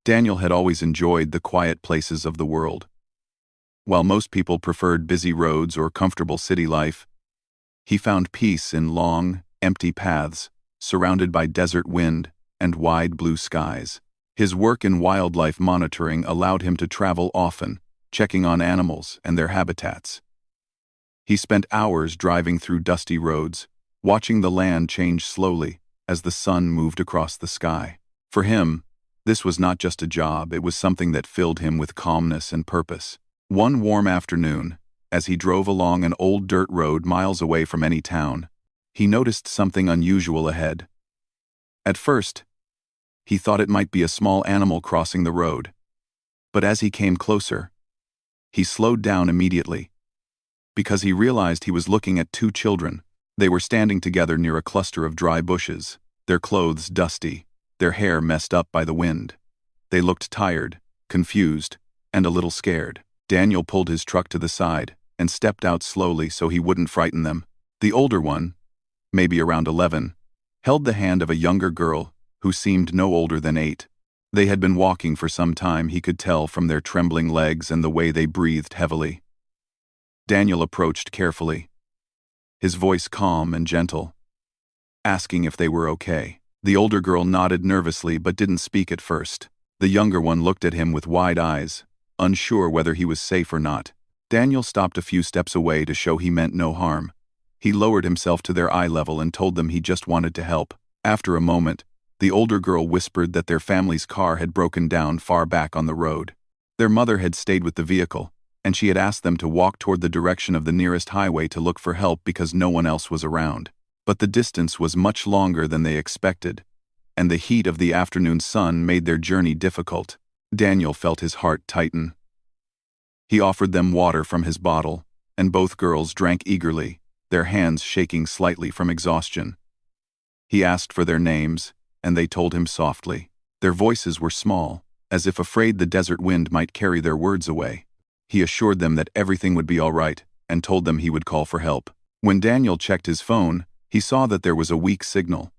Daniel had always enjoyed the quiet places of the world. While most people preferred busy roads or comfortable city life, he found peace in long, empty paths, surrounded by desert wind and wide blue skies. His work in wildlife monitoring allowed him to travel often, checking on animals and their habitats. He spent hours driving through dusty roads, watching the land change slowly as the sun moved across the sky. For him, this was not just a job, it was something that filled him with calmness and purpose. One warm afternoon, as he drove along an old dirt road miles away from any town, he noticed something unusual ahead. At first, he thought it might be a small animal crossing the road. But as he came closer, he slowed down immediately, because he realized he was looking at two children. They were standing together near a cluster of dry bushes, their clothes dusty, their hair messed up by the wind. They looked tired, confused, and a little scared. Daniel pulled his truck to the side and stepped out slowly so he wouldn't frighten them. The older one, maybe around 11, held the hand of a younger girl who seemed no older than 8. They had been walking for some time, he could tell from their trembling legs and the way they breathed heavily. Daniel approached carefully, his voice calm and gentle, asking if they were okay. The older girl nodded nervously but didn't speak at first. The younger one looked at him with wide eyes, unsure whether he was safe or not. Daniel stopped a few steps away to show he meant no harm. He lowered himself to their eye level and told them he just wanted to help. After a moment, the older girl whispered that their family's car had broken down far back on the road. Their mother had stayed with the vehicle, and she had asked them to walk toward the direction of the nearest highway to look for help because no one else was around. But the distance was much longer than they expected, and the heat of the afternoon sun made their journey difficult. Daniel felt his heart tighten. He offered them water from his bottle, and both girls drank eagerly, their hands shaking slightly from exhaustion. He asked for their names, and they told him softly. Their voices were small, as if afraid the desert wind might carry their words away. He assured them that everything would be all right, and told them he would call for help. When Daniel checked his phone, he saw that there was a weak signal.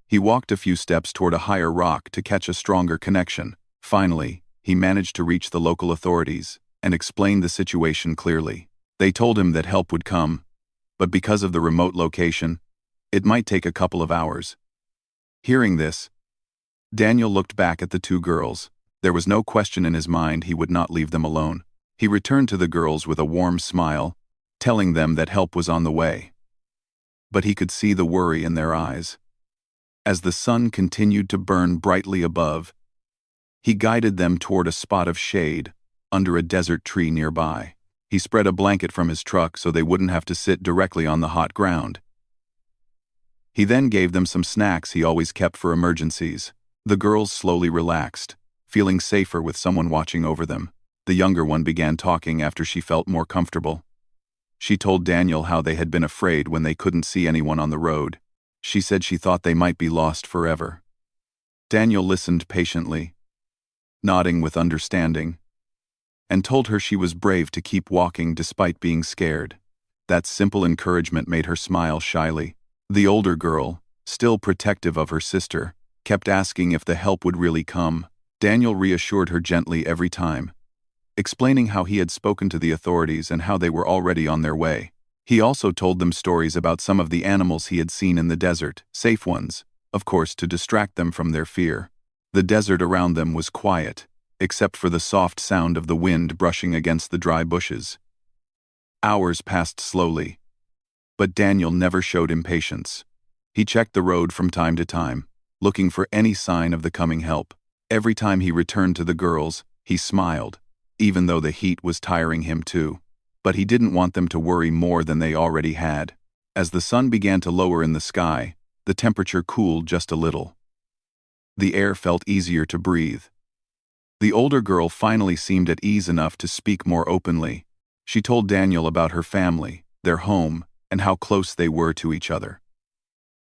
He walked a few steps toward a higher rock to catch a stronger connection. Finally, he managed to reach the local authorities and explained the situation clearly. They told him that help would come, but because of the remote location, it might take a couple of hours. Hearing this, Daniel looked back at the two girls. There was no question in his mind he would not leave them alone. He returned to the girls with a warm smile, telling them that help was on the way. But he could see the worry in their eyes. As the sun continued to burn brightly above, he guided them toward a spot of shade under a desert tree nearby. He spread a blanket from his truck so they wouldn't have to sit directly on the hot ground. He then gave them some snacks he always kept for emergencies. The girls slowly relaxed, feeling safer with someone watching over them. The younger one began talking after she felt more comfortable. She told Daniel how they had been afraid when they couldn't see anyone on the road. She said she thought they might be lost forever. Daniel listened patiently, nodding with understanding, and told her she was brave to keep walking despite being scared. That simple encouragement made her smile shyly. The older girl, still protective of her sister, kept asking if the help would really come. Daniel reassured her gently every time, explaining how he had spoken to the authorities and how they were already on their way. He also told them stories about some of the animals he had seen in the desert, safe ones, of course, to distract them from their fear. The desert around them was quiet, except for the soft sound of the wind brushing against the dry bushes. Hours passed slowly, but Daniel never showed impatience. He checked the road from time to time, looking for any sign of the coming help. Every time he returned to the girls, he smiled, even though the heat was tiring him too. But he didn't want them to worry more than they already had. As the sun began to lower in the sky, the temperature cooled just a little. The air felt easier to breathe. The older girl finally seemed at ease enough to speak more openly. She told Daniel about her family, their home, and how close they were to each other.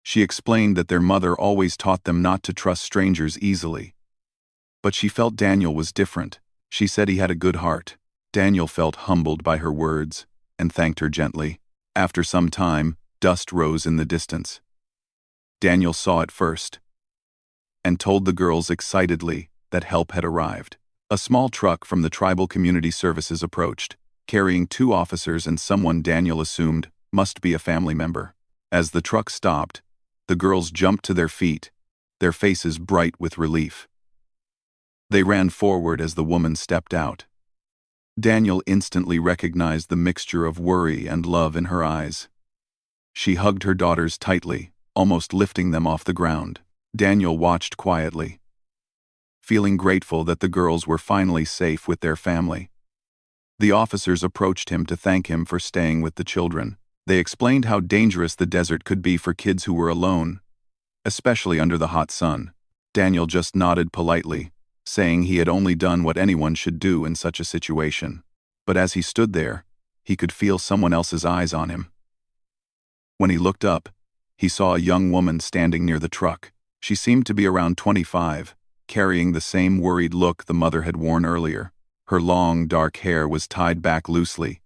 She explained that their mother always taught them not to trust strangers easily. But she felt Daniel was different. She said he had a good heart. Daniel felt humbled by her words and thanked her gently. After some time, dust rose in the distance. Daniel saw it first and told the girls excitedly that help had arrived. A small truck from the Tribal Community Services approached, carrying 2 officers and someone Daniel assumed must be a family member. As the truck stopped, the girls jumped to their feet, their faces bright with relief. They ran forward as the woman stepped out. Daniel instantly recognized the mixture of worry and love in her eyes. She hugged her daughters tightly, almost lifting them off the ground. Daniel watched quietly, feeling grateful that the girls were finally safe with their family. The officers approached him to thank him for staying with the children. They explained how dangerous the desert could be for kids who were alone, especially under the hot sun. Daniel just nodded politely, saying he had only done what anyone should do in such a situation. But as he stood there, he could feel someone else's eyes on him. When he looked up, he saw a young woman standing near the truck. She seemed to be around 25, carrying the same worried look the mother had worn earlier. Her long, dark hair was tied back loosely,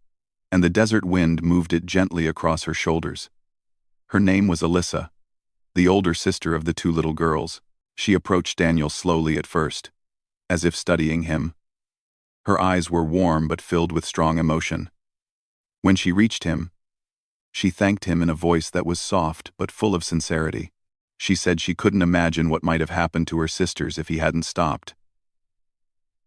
and the desert wind moved it gently across her shoulders. Her name was Alyssa, the older sister of the 2 little girls. She approached Daniel slowly at first, as if studying him. Her eyes were warm but filled with strong emotion. When she reached him, she thanked him in a voice that was soft but full of sincerity. She said she couldn't imagine what might have happened to her sisters if he hadn't stopped.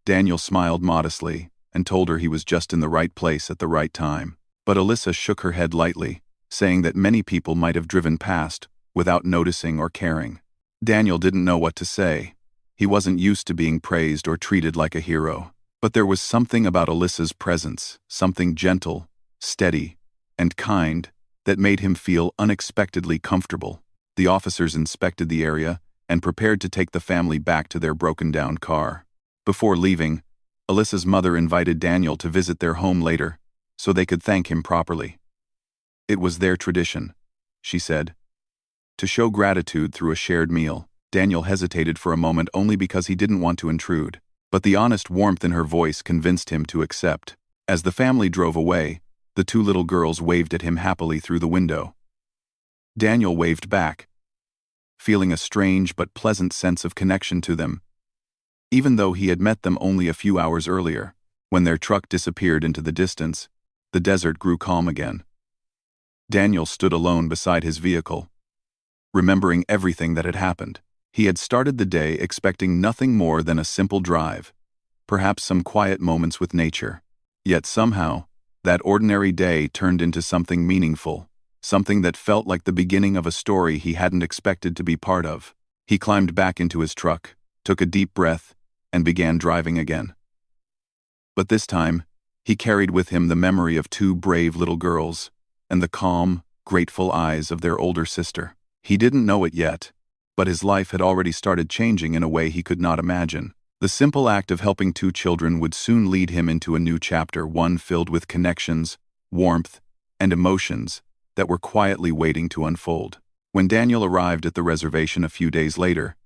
Daniel smiled modestly and told her he was just in the right place at the right time. But Alyssa shook her head lightly, saying that many people might have driven past without noticing or caring. Daniel didn't know what to say. He wasn't used to being praised or treated like a hero. But there was something about Alyssa's presence, something gentle, steady, and kind, that made him feel unexpectedly comfortable. The officers inspected the area and prepared to take the family back to their broken-down car. Before leaving, Alyssa's mother invited Daniel to visit their home later, so they could thank him properly. It was their tradition, she said, to show gratitude through a shared meal. Daniel hesitated for a moment only because he didn't want to intrude, but the honest warmth in her voice convinced him to accept. As the family drove away, the 2 little girls waved at him happily through the window. Daniel waved back, feeling a strange but pleasant sense of connection to them, even though he had met them only a few hours earlier. When their truck disappeared into the distance, the desert grew calm again. Daniel stood alone beside his vehicle, remembering everything that had happened. He had started the day expecting nothing more than a simple drive, perhaps some quiet moments with nature. Yet somehow, that ordinary day turned into something meaningful, something that felt like the beginning of a story he hadn't expected to be part of. He climbed back into his truck, took a deep breath, and began driving again. But this time, he carried with him the memory of 2 brave little girls, and the calm, grateful eyes of their older sister. He didn't know it yet, but his life had already started changing in a way he could not imagine. The simple act of helping 2 children would soon lead him into a new chapter, one filled with connections, warmth, and emotions that were quietly waiting to unfold. When Daniel arrived at the reservation a few days later,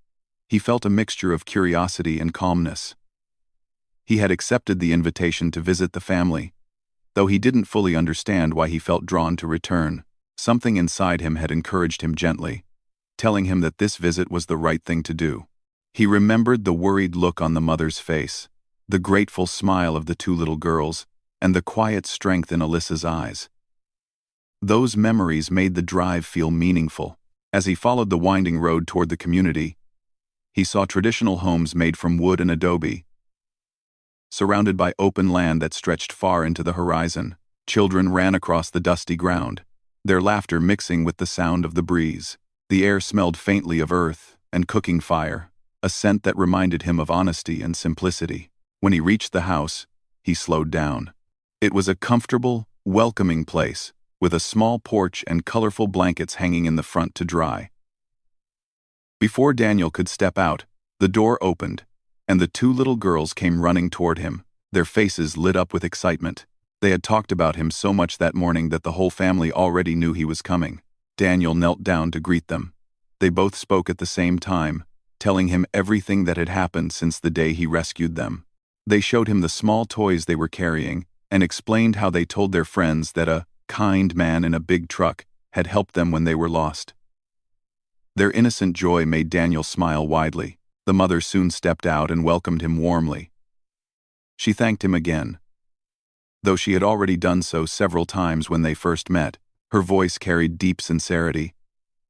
he felt a mixture of curiosity and calmness. He had accepted the invitation to visit the family, though he didn't fully understand why he felt drawn to return. Something inside him had encouraged him gently, telling him that this visit was the right thing to do. He remembered the worried look on the mother's face, the grateful smile of the 2 little girls, and the quiet strength in Alyssa's eyes. Those memories made the drive feel meaningful. As he followed the winding road toward the community, he saw traditional homes made from wood and adobe, surrounded by open land that stretched far into the horizon. Children ran across the dusty ground, their laughter mixing with the sound of the breeze. The air smelled faintly of earth and cooking fire, a scent that reminded him of honesty and simplicity. When he reached the house, he slowed down. It was a comfortable, welcoming place, with a small porch and colorful blankets hanging in the front to dry. Before Daniel could step out, the door opened, and the 2 little girls came running toward him, their faces lit up with excitement. They had talked about him so much that morning that the whole family already knew he was coming. Daniel knelt down to greet them. They both spoke at the same time, telling him everything that had happened since the day he rescued them. They showed him the small toys they were carrying and explained how they told their friends that a kind man in a big truck had helped them when they were lost. Their innocent joy made Daniel smile widely. The mother soon stepped out and welcomed him warmly. She thanked him again. Though she had already done so several times when they first met, her voice carried deep sincerity,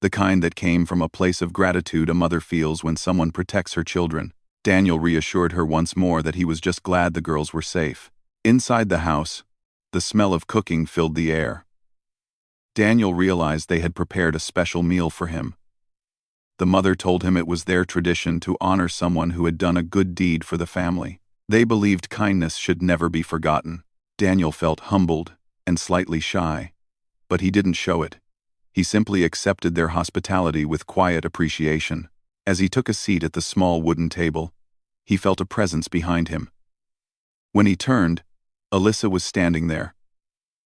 the kind that came from a place of gratitude a mother feels when someone protects her children. Daniel reassured her once more that he was just glad the girls were safe. Inside the house, the smell of cooking filled the air. Daniel realized they had prepared a special meal for him. The mother told him it was their tradition to honor someone who had done a good deed for the family. They believed kindness should never be forgotten. Daniel felt humbled and slightly shy, but he didn't show it. He simply accepted their hospitality with quiet appreciation. As he took a seat at the small wooden table, he felt a presence behind him. When he turned, Alyssa was standing there,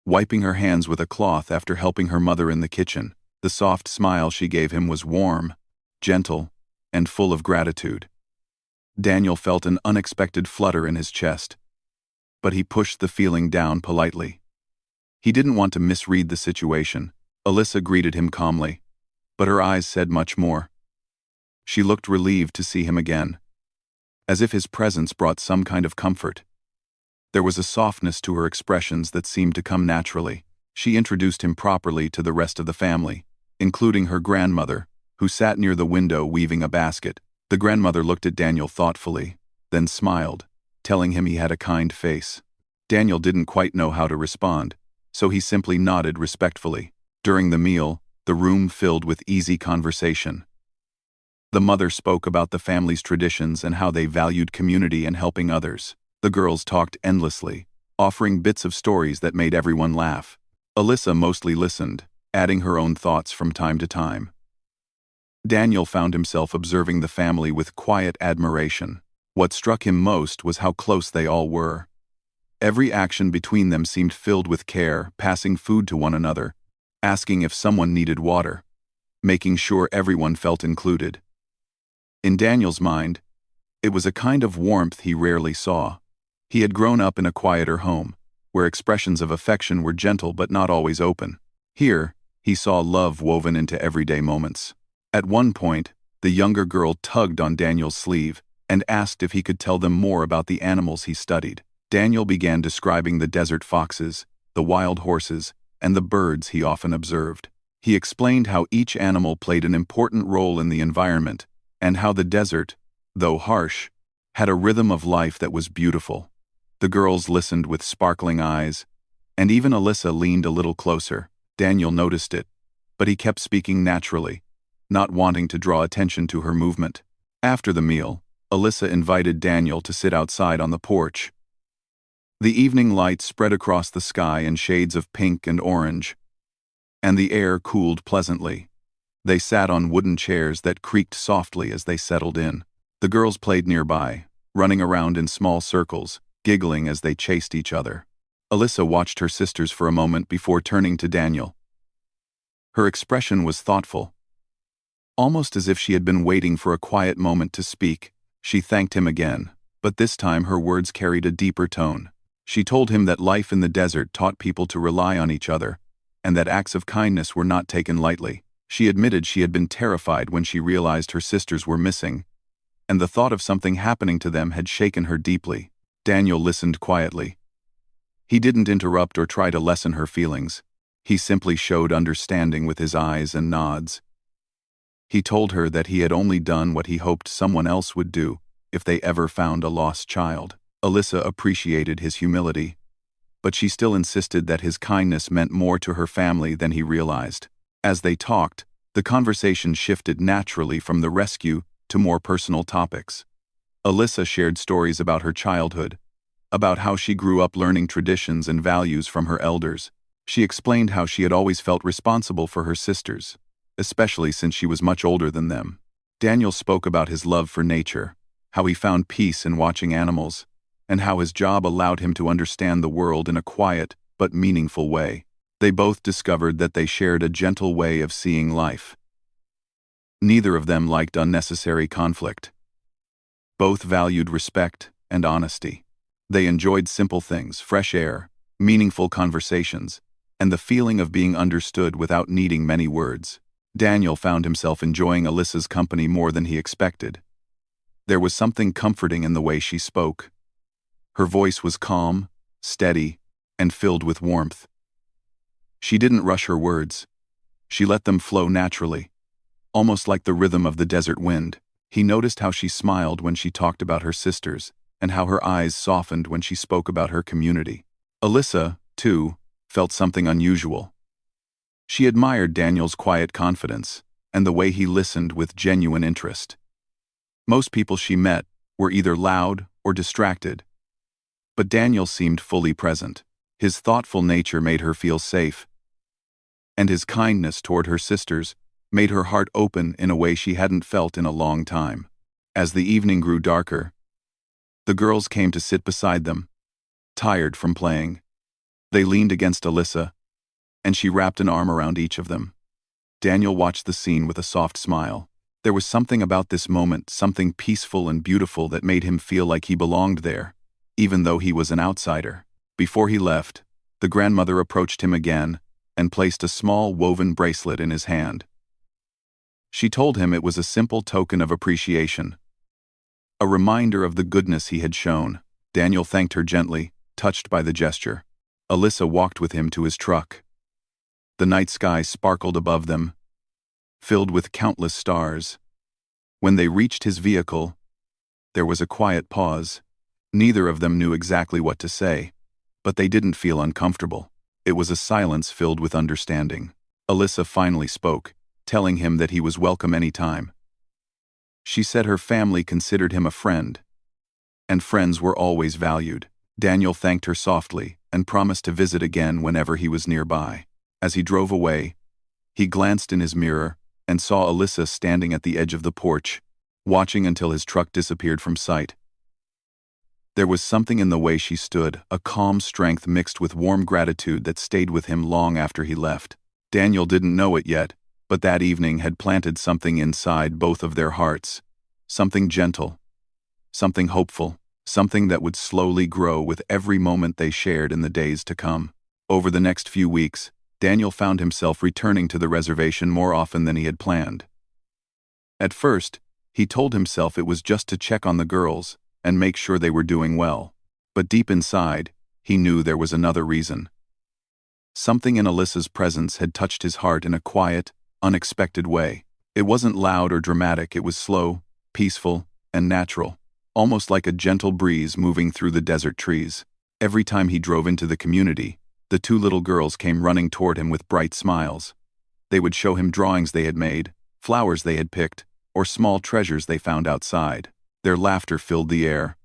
wiping her hands with a cloth after helping her mother in the kitchen. The soft smile she gave him was warm, gentle, and full of gratitude. Daniel felt an unexpected flutter in his chest, but he pushed the feeling down politely. He didn't want to misread the situation. Alyssa greeted him calmly, but her eyes said much more. She looked relieved to see him again, as if his presence brought some kind of comfort. There was a softness to her expressions that seemed to come naturally. She introduced him properly to the rest of the family, including her grandmother, who sat near the window weaving a basket. The grandmother looked at Daniel thoughtfully, then smiled, telling him he had a kind face. Daniel didn't quite know how to respond, so he simply nodded respectfully. During the meal, the room filled with easy conversation. The mother spoke about the family's traditions and how they valued community and helping others. The girls talked endlessly, offering bits of stories that made everyone laugh. Alyssa mostly listened, adding her own thoughts from time to time. Daniel found himself observing the family with quiet admiration. What struck him most was how close they all were. Every action between them seemed filled with care, passing food to one another, asking if someone needed water, making sure everyone felt included. In Daniel's mind, it was a kind of warmth he rarely saw. He had grown up in a quieter home, where expressions of affection were gentle but not always open. Here, he saw love woven into everyday moments. At one point, the younger girl tugged on Daniel's sleeve and asked if he could tell them more about the animals he studied. Daniel began describing the desert foxes, the wild horses, and the birds he often observed. He explained how each animal played an important role in the environment, and how the desert, though harsh, had a rhythm of life that was beautiful. The girls listened with sparkling eyes, and even Alyssa leaned a little closer. Daniel noticed it, but he kept speaking naturally, not wanting to draw attention to her movement. After the meal, Alyssa invited Daniel to sit outside on the porch. The evening light spread across the sky in shades of pink and orange, and the air cooled pleasantly. They sat on wooden chairs that creaked softly as they settled in. The girls played nearby, running around in small circles, giggling as they chased each other. Alyssa watched her sisters for a moment before turning to Daniel. Her expression was thoughtful, almost as if she had been waiting for a quiet moment to speak. She thanked him again, but this time her words carried a deeper tone. She told him that life in the desert taught people to rely on each other, and that acts of kindness were not taken lightly. She admitted she had been terrified when she realized her sisters were missing, and the thought of something happening to them had shaken her deeply. Daniel listened quietly. He didn't interrupt or try to lessen her feelings. He simply showed understanding with his eyes and nods. He told her that he had only done what he hoped someone else would do if they ever found a lost child. Alyssa appreciated his humility, but she still insisted that his kindness meant more to her family than he realized. As they talked, the conversation shifted naturally from the rescue to more personal topics. Alyssa shared stories about her childhood, about how she grew up learning traditions and values from her elders. She explained how she had always felt responsible for her sisters, especially since she was much older than them. Daniel spoke about his love for nature, how he found peace in watching animals, and how his job allowed him to understand the world in a quiet but meaningful way. They both discovered that they shared a gentle way of seeing life. Neither of them liked unnecessary conflict. Both valued respect and honesty. They enjoyed simple things, fresh air, meaningful conversations, and the feeling of being understood without needing many words. Daniel found himself enjoying Alyssa's company more than he expected. There was something comforting in the way she spoke. Her voice was calm, steady, and filled with warmth. She didn't rush her words. She let them flow naturally, almost like the rhythm of the desert wind. He noticed how she smiled when she talked about her sisters, and how her eyes softened when she spoke about her community. Alyssa, too, felt something unusual. She admired Daniel's quiet confidence, and the way he listened with genuine interest. Most people she met were either loud or distracted, but Daniel seemed fully present. His thoughtful nature made her feel safe, and his kindness toward her sisters made her heart open in a way she hadn't felt in a long time. As the evening grew darker, the girls came to sit beside them, tired from playing. They leaned against Alyssa, and she wrapped an arm around each of them. Daniel watched the scene with a soft smile. There was something about this moment, something peaceful and beautiful that made him feel like he belonged there, even though he was an outsider. Before he left, the grandmother approached him again and placed a small woven bracelet in his hand. She told him it was a simple token of appreciation, a reminder of the goodness he had shown. Daniel thanked her gently, touched by the gesture. Alyssa walked with him to his truck. The night sky sparkled above them, filled with countless stars. When they reached his vehicle, there was a quiet pause. Neither of them knew exactly what to say, but they didn't feel uncomfortable. It was a silence filled with understanding. Alyssa finally spoke, telling him that he was welcome anytime. She said her family considered him a friend, and friends were always valued. Daniel thanked her softly and promised to visit again whenever he was nearby. As he drove away, he glanced in his mirror and saw Alyssa standing at the edge of the porch, watching until his truck disappeared from sight. There was something in the way she stood, a calm strength mixed with warm gratitude that stayed with him long after he left. Daniel didn't know it yet, but that evening had planted something inside both of their hearts. Something gentle, something hopeful, something that would slowly grow with every moment they shared in the days to come. Over the next few weeks, Daniel found himself returning to the reservation more often than he had planned. At first, he told himself it was just to check on the girls and make sure they were doing well. But deep inside, he knew there was another reason. Something in Alyssa's presence had touched his heart in a quiet, unexpected way. It wasn't loud or dramatic, it was slow, peaceful, and natural, almost like a gentle breeze moving through the desert trees. Every time he drove into the community, the two little girls came running toward him with bright smiles. They would show him drawings they had made, flowers they had picked, or small treasures they found outside. Their laughter filled the air,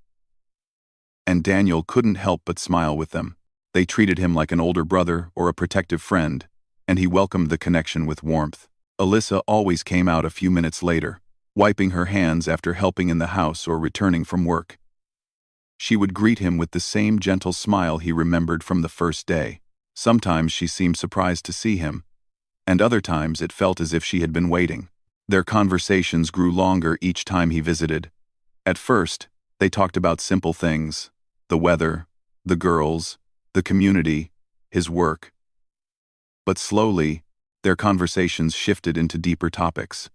and Daniel couldn't help but smile with them. They treated him like an older brother or a protective friend, and he welcomed the connection with warmth. Alyssa always came out a few minutes later, wiping her hands after helping in the house or returning from work. She would greet him with the same gentle smile he remembered from the first day. Sometimes she seemed surprised to see him, and other times it felt as if she had been waiting. Their conversations grew longer each time he visited. At first, they talked about simple things: the weather, the girls, the community, his work. But slowly, their conversations shifted into deeper topics.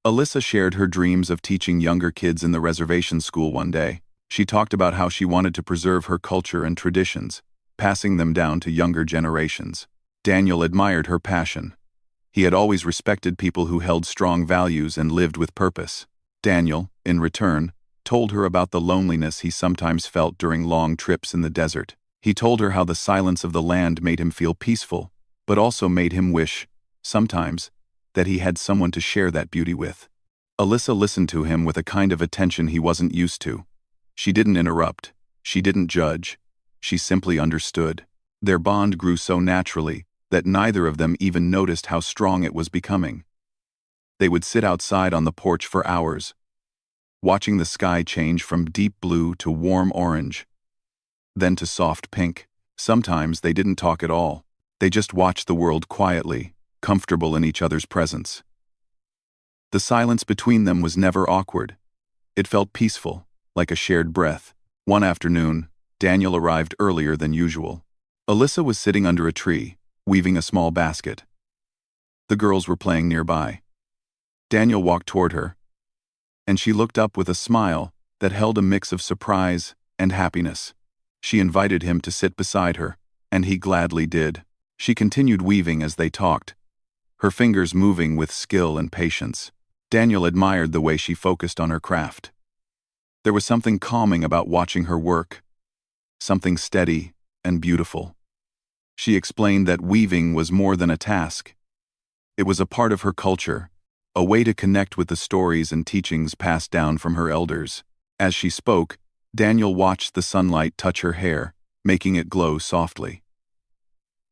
Alyssa shared her dreams of teaching younger kids in the reservation school one day. She talked about how she wanted to preserve her culture and traditions, passing them down to younger generations. Daniel admired her passion. He had always respected people who held strong values and lived with purpose. Daniel, in return, told her about the loneliness he sometimes felt during long trips in the desert. He told her how the silence of the land made him feel peaceful, but also made him wish, sometimes, that he had someone to share that beauty with. Alyssa listened to him with a kind of attention he wasn't used to. She didn't interrupt. She didn't judge. She simply understood. Their bond grew so naturally that neither of them even noticed how strong it was becoming. They would sit outside on the porch for hours, watching the sky change from deep blue to warm orange, then to soft pink. Sometimes they didn't talk at all. They just watched the world quietly, comfortable in each other's presence. The silence between them was never awkward. It felt peaceful, like a shared breath. One afternoon, Daniel arrived earlier than usual. Alyssa was sitting under a tree, weaving a small basket. The girls were playing nearby. Daniel walked toward her, and she looked up with a smile that held a mix of surprise and happiness. She invited him to sit beside her, and he gladly did. She continued weaving as they talked, her fingers moving with skill and patience. Daniel admired the way she focused on her craft. There was something calming about watching her work, something steady and beautiful. She explained that weaving was more than a task. It was a part of her culture, a way to connect with the stories and teachings passed down from her elders. As she spoke, Daniel watched the sunlight touch her hair, making it glow softly.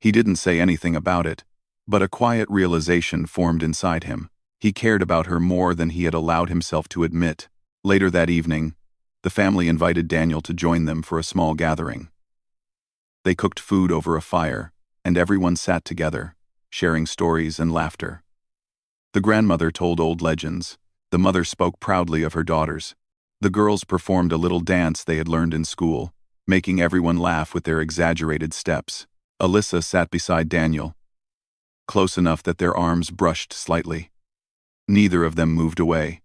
He didn't say anything about it, but a quiet realization formed inside him. He cared about her more than he had allowed himself to admit. Later that evening, the family invited Daniel to join them for a small gathering. They cooked food over a fire, and everyone sat together, sharing stories and laughter. The grandmother told old legends. The mother spoke proudly of her daughters. The girls performed a little dance they had learned in school, making everyone laugh with their exaggerated steps. Alyssa sat beside Daniel, close enough that their arms brushed slightly. Neither of them moved away.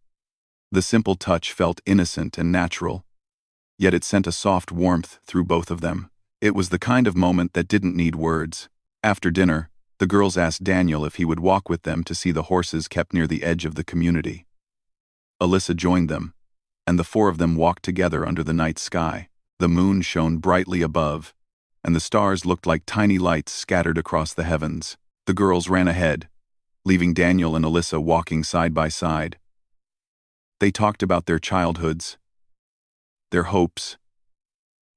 The simple touch felt innocent and natural, yet it sent a soft warmth through both of them. It was the kind of moment that didn't need words. After dinner, the girls asked Daniel if he would walk with them to see the horses kept near the edge of the community. Alyssa joined them, and the four of them walked together under the night sky. The moon shone brightly above, and the stars looked like tiny lights scattered across the heavens. The girls ran ahead, leaving Daniel and Alyssa walking side by side. They talked about their childhoods, their hopes,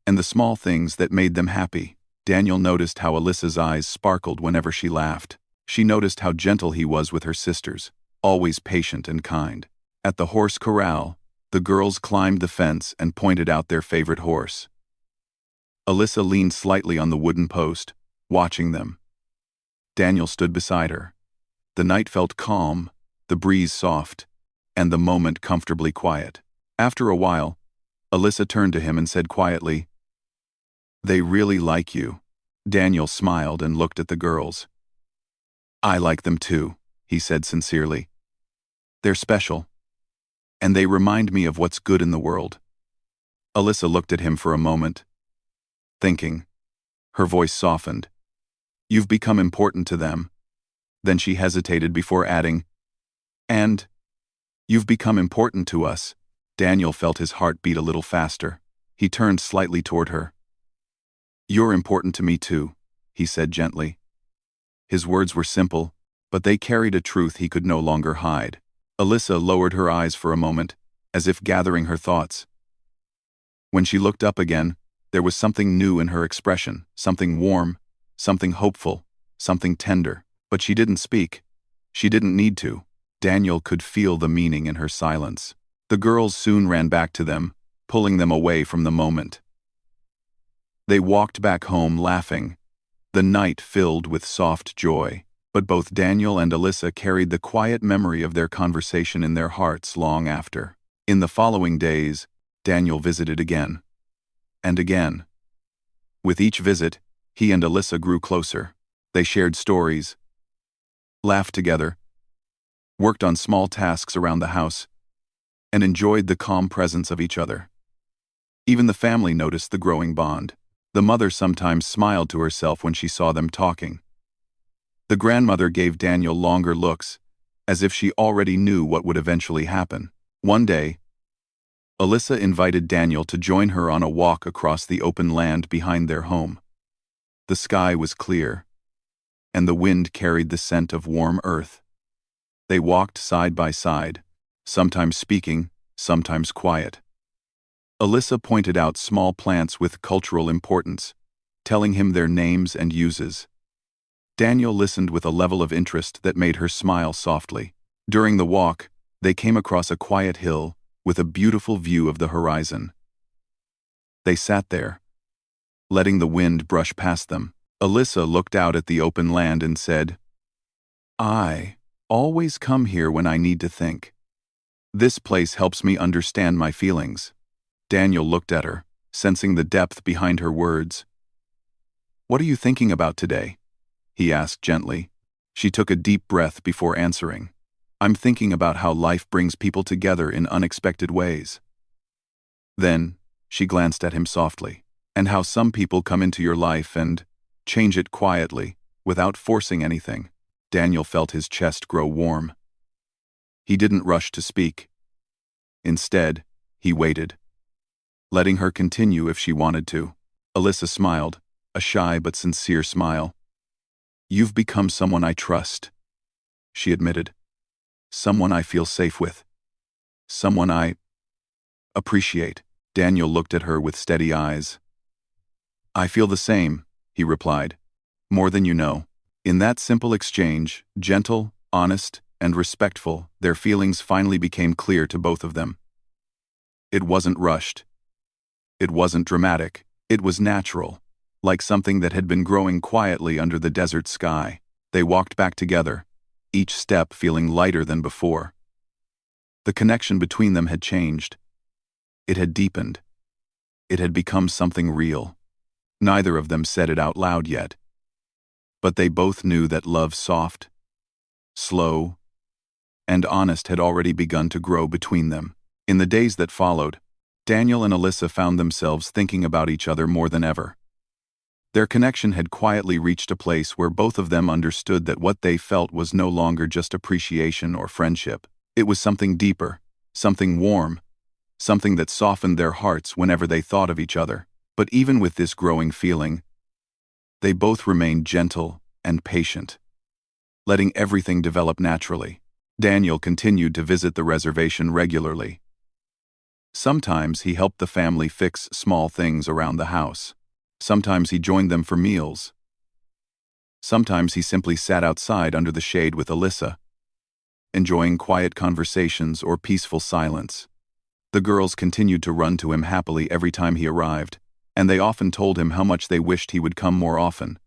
and the small things that made them happy. Daniel noticed how Alyssa's eyes sparkled whenever she laughed. She noticed how gentle he was with her sisters, always patient and kind. At the horse corral, the girls climbed the fence and pointed out their favorite horse. Alyssa leaned slightly on the wooden post, watching them. Daniel stood beside her. The night felt calm, the breeze soft, and the moment comfortably quiet. After a while, Alyssa turned to him and said quietly, "They really like you." Daniel smiled and looked at the girls. "I like them too," he said sincerely. "They're special, and they remind me of what's good in the world." Alyssa looked at him for a moment, thinking. Her voice softened. "You've become important to them." Then she hesitated before adding, "And you've become important to us." Daniel felt his heart beat a little faster. He turned slightly toward her. "You're important to me too," he said gently. His words were simple, but they carried a truth he could no longer hide. Alyssa lowered her eyes for a moment, as if gathering her thoughts. When she looked up again, there was something new in her expression, something warm, something hopeful, something tender. But she didn't speak. She didn't need to. Daniel could feel the meaning in her silence. The girls soon ran back to them, pulling them away from the moment. They walked back home laughing, the night filled with soft joy. But both Daniel and Alyssa carried the quiet memory of their conversation in their hearts long after. In the following days, Daniel visited again. And again. With each visit, he and Alyssa grew closer. They shared stories, laughed together, worked on small tasks around the house, and enjoyed the calm presence of each other. Even the family noticed the growing bond. The mother sometimes smiled to herself when she saw them talking. The grandmother gave Daniel longer looks, as if she already knew what would eventually happen. One day, Alyssa invited Daniel to join her on a walk across the open land behind their home. The sky was clear, and the wind carried the scent of warm earth. They walked side by side, sometimes speaking, sometimes quiet. Alyssa pointed out small plants with cultural importance, telling him their names and uses. Daniel listened with a level of interest that made her smile softly. During the walk, they came across a quiet hill with a beautiful view of the horizon. They sat there, letting the wind brush past them. Alyssa looked out at the open land and said, "I always come here when I need to think. This place helps me understand my feelings." Daniel looked at her, sensing the depth behind her words. "What are you thinking about today?" he asked gently. She took a deep breath before answering. I'm thinking about how life brings people together in unexpected ways." Then, she glanced at him softly. "And how some people come into your life and change it quietly, without forcing anything." Daniel felt his chest grow warm. He didn't rush to speak. Instead, he waited, letting her continue if she wanted to. Alyssa smiled, a shy but sincere smile. "You've become someone I trust," she admitted. "Someone I feel safe with. Someone I appreciate." Daniel looked at her with steady eyes. "I feel the same," he replied. "More than you know." In that simple exchange, gentle, honest, and respectful, their feelings finally became clear to both of them. It wasn't rushed. It wasn't dramatic. It was natural, like something that had been growing quietly under the desert sky. They walked back together, each step feeling lighter than before. The connection between them had changed. It had deepened. It had become something real. Neither of them said it out loud yet. But they both knew that love, soft, slow, and honest, had already begun to grow between them. In the days that followed, Daniel and Alyssa found themselves thinking about each other more than ever. Their connection had quietly reached a place where both of them understood that what they felt was no longer just appreciation or friendship. It was something deeper, something warm, something that softened their hearts whenever they thought of each other. But even with this growing feeling, they both remained gentle and patient, letting everything develop naturally. Daniel continued to visit the reservation regularly. Sometimes he helped the family fix small things around the house. Sometimes he joined them for meals. Sometimes he simply sat outside under the shade with Alyssa, enjoying quiet conversations or peaceful silence. The girls continued to run to him happily every time he arrived, and they often told him how much they wished he would come more often.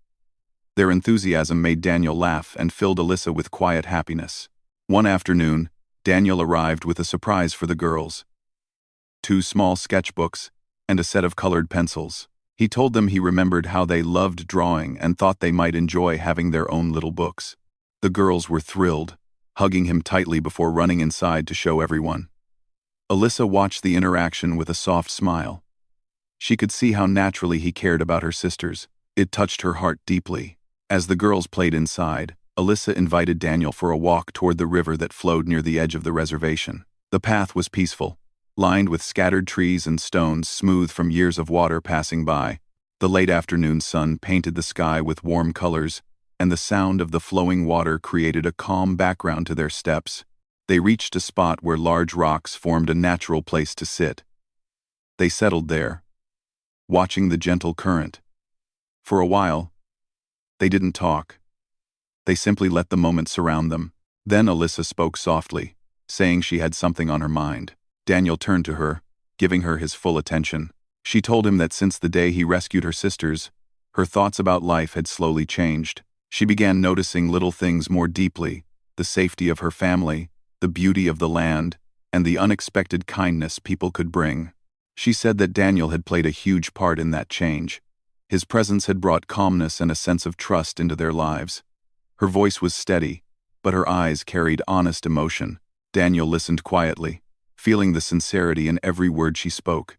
Their enthusiasm made Daniel laugh and filled Alyssa with quiet happiness. One afternoon, Daniel arrived with a surprise for the girls: 2 small sketchbooks and a set of colored pencils. He told them he remembered how they loved drawing and thought they might enjoy having their own little books. The girls were thrilled, hugging him tightly before running inside to show everyone. Alyssa watched the interaction with a soft smile. She could see how naturally he cared about her sisters. It touched her heart deeply. As the girls played inside, Alyssa invited Daniel for a walk toward the river that flowed near the edge of the reservation. The path was peaceful, lined with scattered trees and stones smooth from years of water passing by. The late afternoon sun painted the sky with warm colors, and the sound of the flowing water created a calm background to their steps. They reached a spot where large rocks formed a natural place to sit. They settled there, watching the gentle current. For a while, they didn't talk. They simply let the moment surround them. Then Alyssa spoke softly, saying she had something on her mind. Daniel turned to her, giving her his full attention. She told him that since the day he rescued her sisters, her thoughts about life had slowly changed. She began noticing little things more deeply: the safety of her family, the beauty of the land, and the unexpected kindness people could bring. She said that Daniel had played a huge part in that change. His presence had brought calmness and a sense of trust into their lives. Her voice was steady, but her eyes carried honest emotion. Daniel listened quietly, feeling the sincerity in every word she spoke.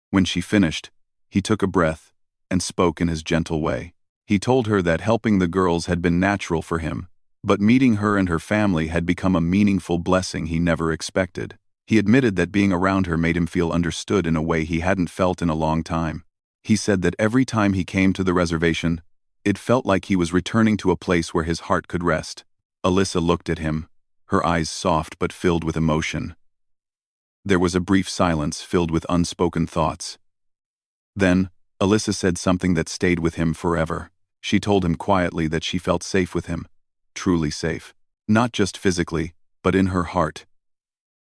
When she finished, he took a breath and spoke in his gentle way. He told her that helping the girls had been natural for him, but meeting her and her family had become a meaningful blessing he never expected. He admitted that being around her made him feel understood in a way he hadn't felt in a long time. He said that every time he came to the reservation, it felt like he was returning to a place where his heart could rest. Alyssa looked at him, her eyes soft but filled with emotion. There was a brief silence filled with unspoken thoughts. Then, Alyssa said something that stayed with him forever. She told him quietly that she felt safe with him, truly safe. Not just physically, but in her heart.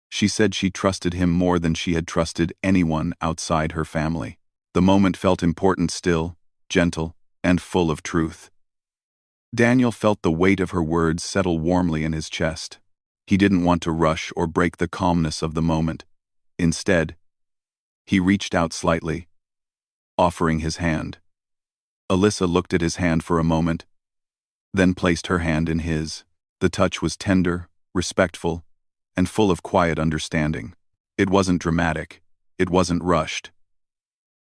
She said she trusted him more than she had trusted anyone outside her family. The moment felt important still, gentle, and full of truth. Daniel felt the weight of her words settle warmly in his chest. He didn't want to rush or break the calmness of the moment. Instead, he reached out slightly, offering his hand. Alyssa looked at his hand for a moment, then placed her hand in his. The touch was tender, respectful, and full of quiet understanding. It wasn't dramatic, it wasn't rushed.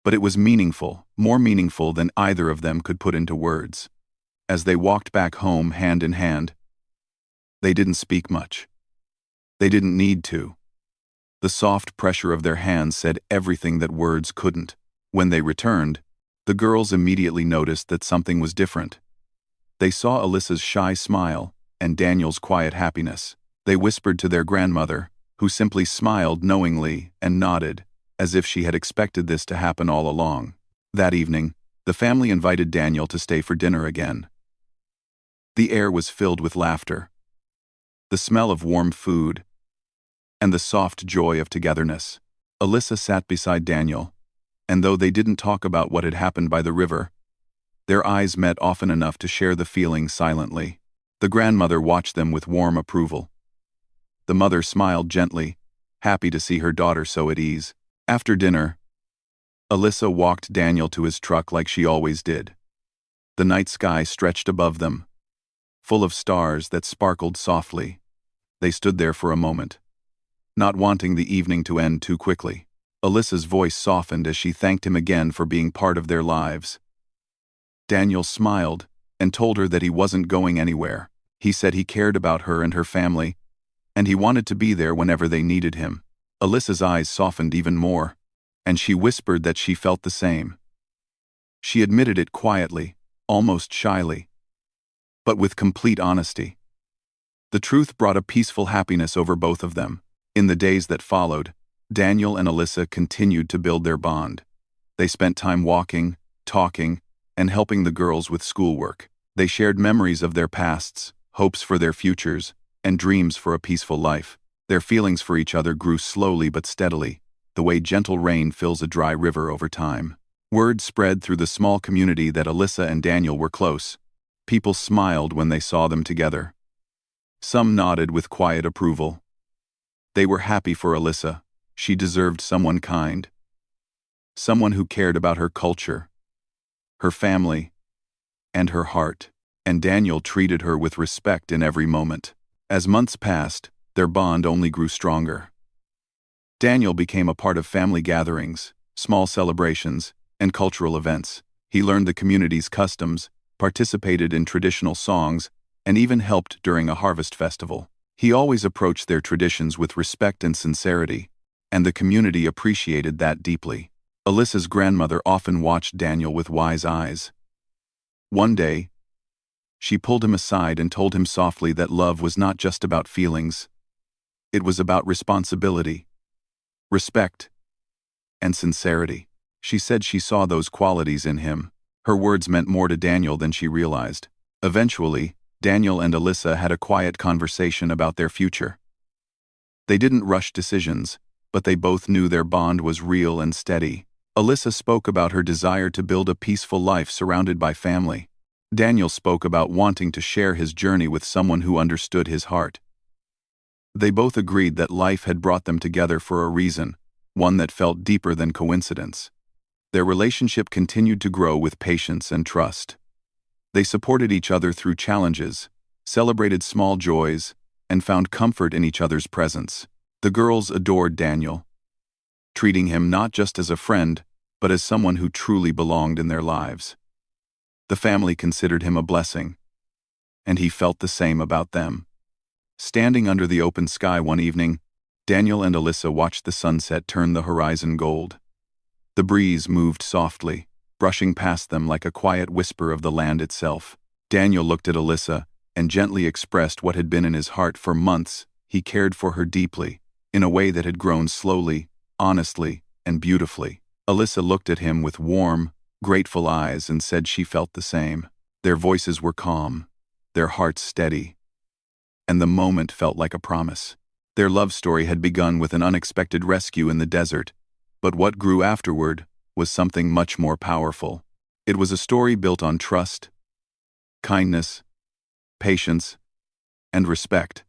But it was meaningful, more meaningful than either of them could put into words. As they walked back home hand in hand, they didn't speak much. They didn't need to. The soft pressure of their hands said everything that words couldn't. When they returned, the girls immediately noticed that something was different. They saw Alyssa's shy smile and Daniel's quiet happiness. They whispered to their grandmother, who simply smiled knowingly and nodded, as if she had expected this to happen all along. That evening, the family invited Daniel to stay for dinner again. The air was filled with laughter, the smell of warm food, and the soft joy of togetherness. Alyssa sat beside Daniel, and though they didn't talk about what had happened by the river, their eyes met often enough to share the feeling silently. The grandmother watched them with warm approval. The mother smiled gently, happy to see her daughter so at ease. After dinner, Alyssa walked Daniel to his truck like she always did. The night sky stretched above them, full of stars that sparkled softly. They stood there for a moment, not wanting the evening to end too quickly. Alyssa's voice softened as she thanked him again for being part of their lives. Daniel smiled and told her that he wasn't going anywhere. He said he cared about her and her family, and he wanted to be there whenever they needed him. Alyssa's eyes softened even more, and she whispered that she felt the same. She admitted it quietly, almost shyly, but with complete honesty. The truth brought a peaceful happiness over both of them. In the days that followed, Daniel and Alyssa continued to build their bond. They spent time walking, talking, and helping the girls with schoolwork. They shared memories of their pasts, hopes for their futures, and dreams for a peaceful life. Their feelings for each other grew slowly but steadily, the way gentle rain fills a dry river over time. Word spread through the small community that Alyssa and Daniel were close. People smiled when they saw them together. Some nodded with quiet approval. They were happy for Alyssa. She deserved someone kind. Someone who cared about her culture, her family, and her heart. And Daniel treated her with respect in every moment. As months passed, their bond only grew stronger. Daniel became a part of family gatherings, small celebrations, and cultural events. He learned the community's customs, participated in traditional songs, and even helped during a harvest festival. He always approached their traditions with respect and sincerity, and the community appreciated that deeply. Alyssa's grandmother often watched Daniel with wise eyes. One day, she pulled him aside and told him softly that love was not just about feelings. It was about responsibility, respect, and sincerity. She said she saw those qualities in him. Her words meant more to Daniel than she realized. Eventually, Daniel and Alyssa had a quiet conversation about their future. They didn't rush decisions, but they both knew their bond was real and steady. Alyssa spoke about her desire to build a peaceful life surrounded by family. Daniel spoke about wanting to share his journey with someone who understood his heart. They both agreed that life had brought them together for a reason, one that felt deeper than coincidence. Their relationship continued to grow with patience and trust. They supported each other through challenges, celebrated small joys, and found comfort in each other's presence. The girls adored Daniel, treating him not just as a friend, but as someone who truly belonged in their lives. The family considered him a blessing, and he felt the same about them. Standing under the open sky one evening, Daniel and Alyssa watched the sunset turn the horizon gold. The breeze moved softly, brushing past them like a quiet whisper of the land itself. Daniel looked at Alyssa and gently expressed what had been in his heart for months. He cared for her deeply, in a way that had grown slowly, honestly, and beautifully. Alyssa looked at him with warm, grateful eyes and said she felt the same. Their voices were calm, their hearts steady, and the moment felt like a promise. Their love story had begun with an unexpected rescue in the desert, but what grew afterward was something much more powerful. It was a story built on trust, kindness, patience, and respect.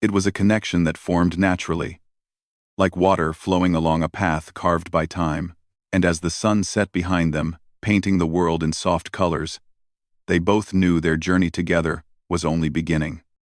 It was a connection that formed naturally, like water flowing along a path carved by time, and as the sun set behind them, painting the world in soft colors, they both knew their journey together was only beginning.